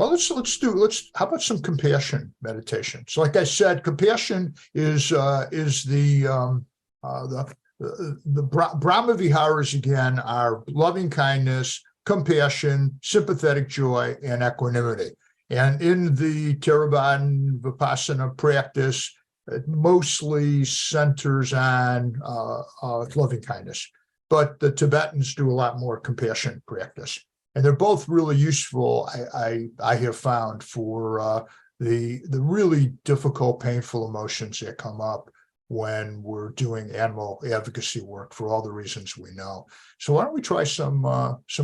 Well, how about some compassion meditation? So, like I said, compassion is the Brahma Viharas again are loving kindness, compassion, sympathetic joy, and equanimity. And in the Theravada Vipassana practice, it mostly centers on loving kindness. But the Tibetans do a lot more compassion practice. And they're both really useful, I have found, for the really difficult, painful emotions that come up when we're doing animal advocacy work for all the reasons we know. So why don't we try some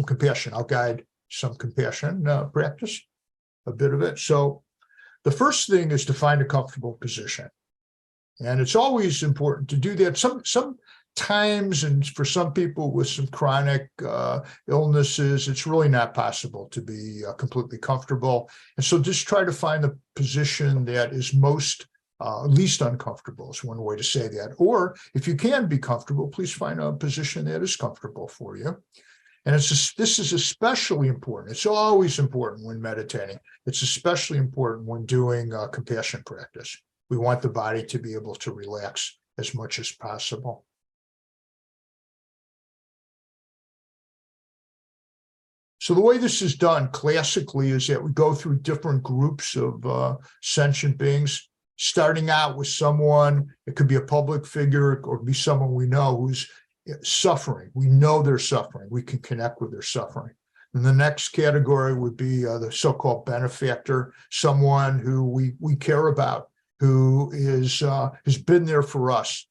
compassion? I'll guide some compassion practice, a bit of it. So the first thing is to find a comfortable position. And it's always important to do that. Sometimes, and for some people with some chronic illnesses, it's really not possible to be completely comfortable. And so just try to find the position that is least uncomfortable is one way to say that. Or if you can be comfortable, please find a position that is comfortable for you. And this is especially important. It's always important when meditating. It's especially important when doing compassion practice. We want the body to be able to relax as much as possible. So the way this is done classically is that we go through different groups of sentient beings, starting out with someone. It could be a public figure or be someone we know who's suffering. We know they're suffering. We can connect with their suffering. And the next category would be the so-called benefactor, someone who we care about, who has been there for us.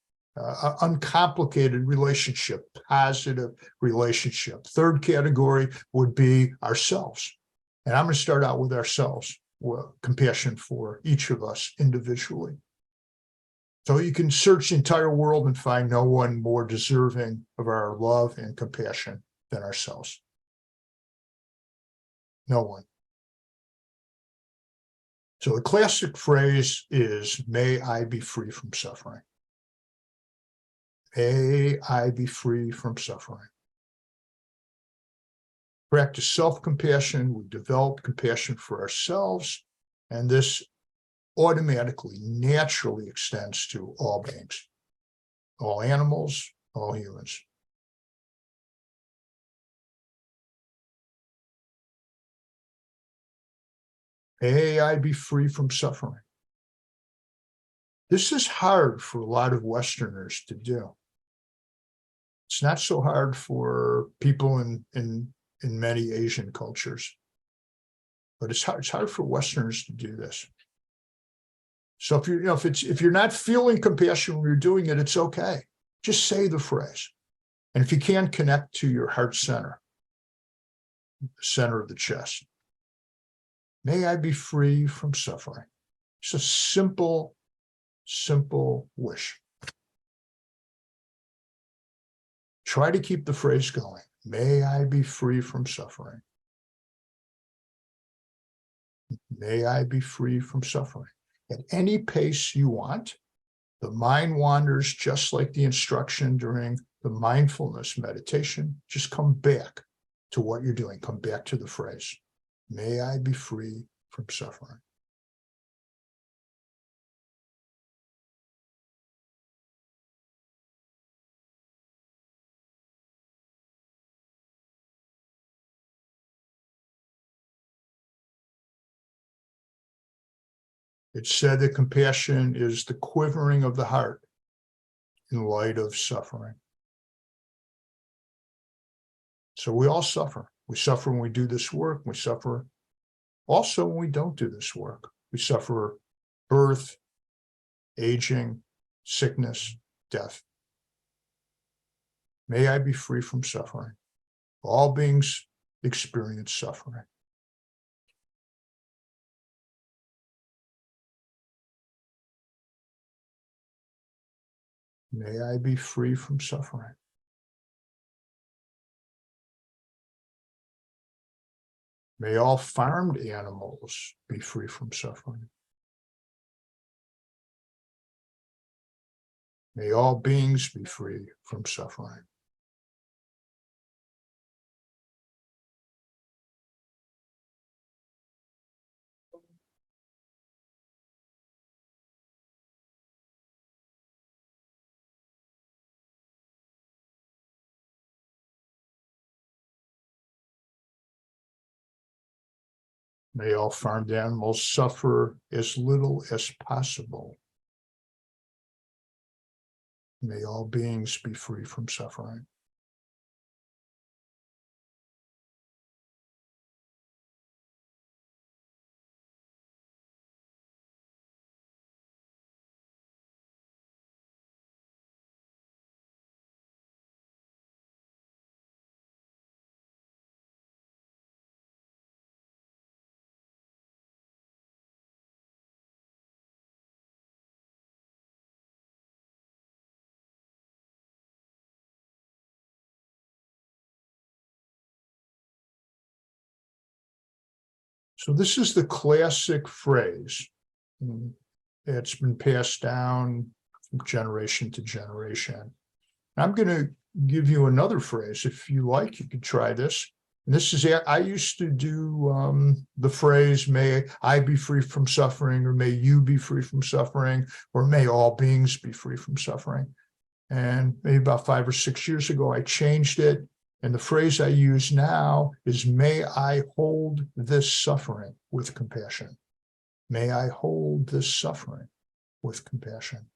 Uncomplicated relationship, positive relationship. Third category would be ourselves. And I'm going to start out with ourselves, with compassion for each of us individually. So you can search the entire world and find no one more deserving of our love and compassion than ourselves. No one. So the classic phrase is, may I be free from suffering. May I be free from suffering. Practice self-compassion. We develop compassion for ourselves, and this automatically, naturally extends to all beings, all animals, all humans. May I be free from suffering. This is hard for a lot of Westerners to do. It's not so hard for people in many Asian cultures, but it's hard for Westerners to do this. So if you're not feeling compassion when you're doing it, it's okay. Just say the phrase. And if you can, connect to your heart center, the center of the chest. May I be free from suffering. It's a simple wish. Try to keep the phrase going. May I be free from suffering. May I be free from suffering. At any pace you want. The mind wanders just like the instruction during the mindfulness meditation. Just come back to what you're doing. Come back to the phrase. May I be free from suffering. It's said that compassion is the quivering of the heart in light of suffering. So we all suffer. We suffer when we do this work. We suffer also when we don't do this work. We suffer birth, aging, sickness, death. May I be free from suffering. All beings experience suffering. May I be free from suffering. May all farmed animals be free from suffering. May all beings be free from suffering. May all farmed animals suffer as little as possible. May all beings be free from suffering. So this is the classic phrase. It's been passed down from generation to generation. I'm going to give you another phrase. If you like, you could try this. And this is, I used to do the phrase, may I be free from suffering, or may you be free from suffering, or may all beings be free from suffering. And maybe about 5 or 6 years ago, I changed it. And the phrase I use now is, may I hold this suffering with compassion. May I hold this suffering with compassion.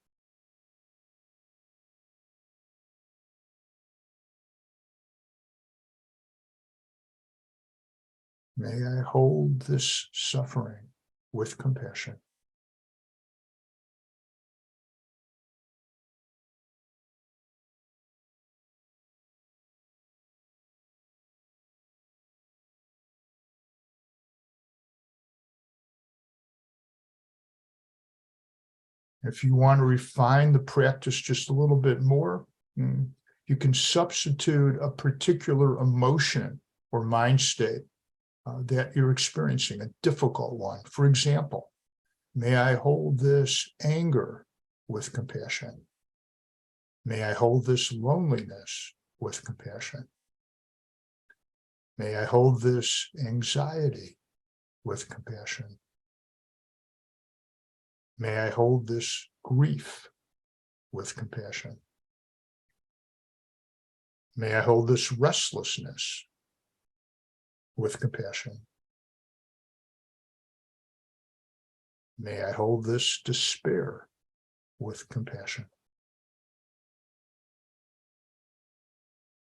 May I hold this suffering with compassion. If you want to refine the practice just a little bit more, you can substitute a particular emotion or mind state that you're experiencing, a difficult one. For example, may I hold this anger with compassion. May I hold this loneliness with compassion. May I hold this anxiety with compassion. May I hold this grief with compassion. May I hold this restlessness with compassion. May I hold this despair with compassion.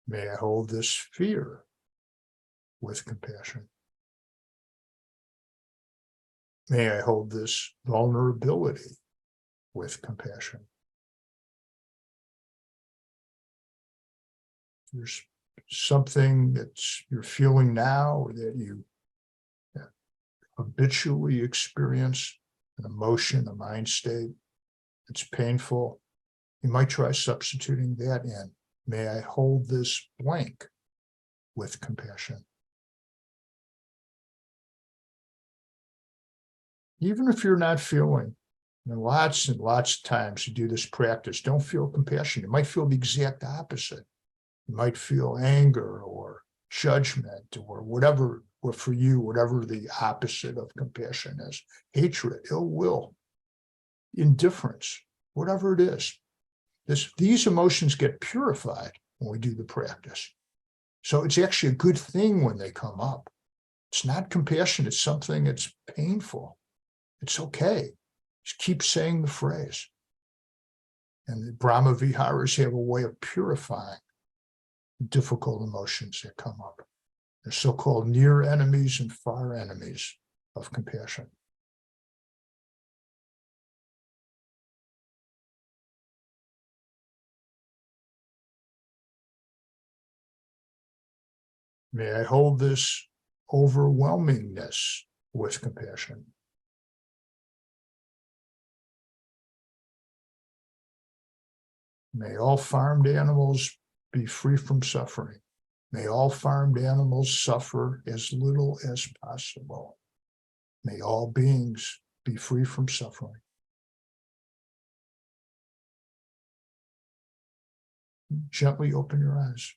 May I hold this fear with compassion. May I hold this vulnerability with compassion. There's something that you're feeling now, or that you habitually experience, an emotion, a mind state, it's painful. You might try substituting that in. May I hold this blank with compassion. Even if you're not feeling, lots and lots of times you do this practice, don't feel compassion. You might feel the exact opposite. You might feel anger or judgment or whatever, or for you, whatever the opposite of compassion is. Hatred, ill will, indifference, whatever it is. These emotions get purified when we do the practice. So it's actually a good thing when they come up. It's not compassion, it's something that's painful. It's okay. Just keep saying the phrase. And the Brahma Viharas have a way of purifying difficult emotions that come up. They're so-called near enemies and far enemies of compassion. May I hold this overwhelmingness with compassion. May all farmed animals be free from suffering. May all farmed animals suffer as little as possible. May all beings be free from suffering. Gently open your eyes.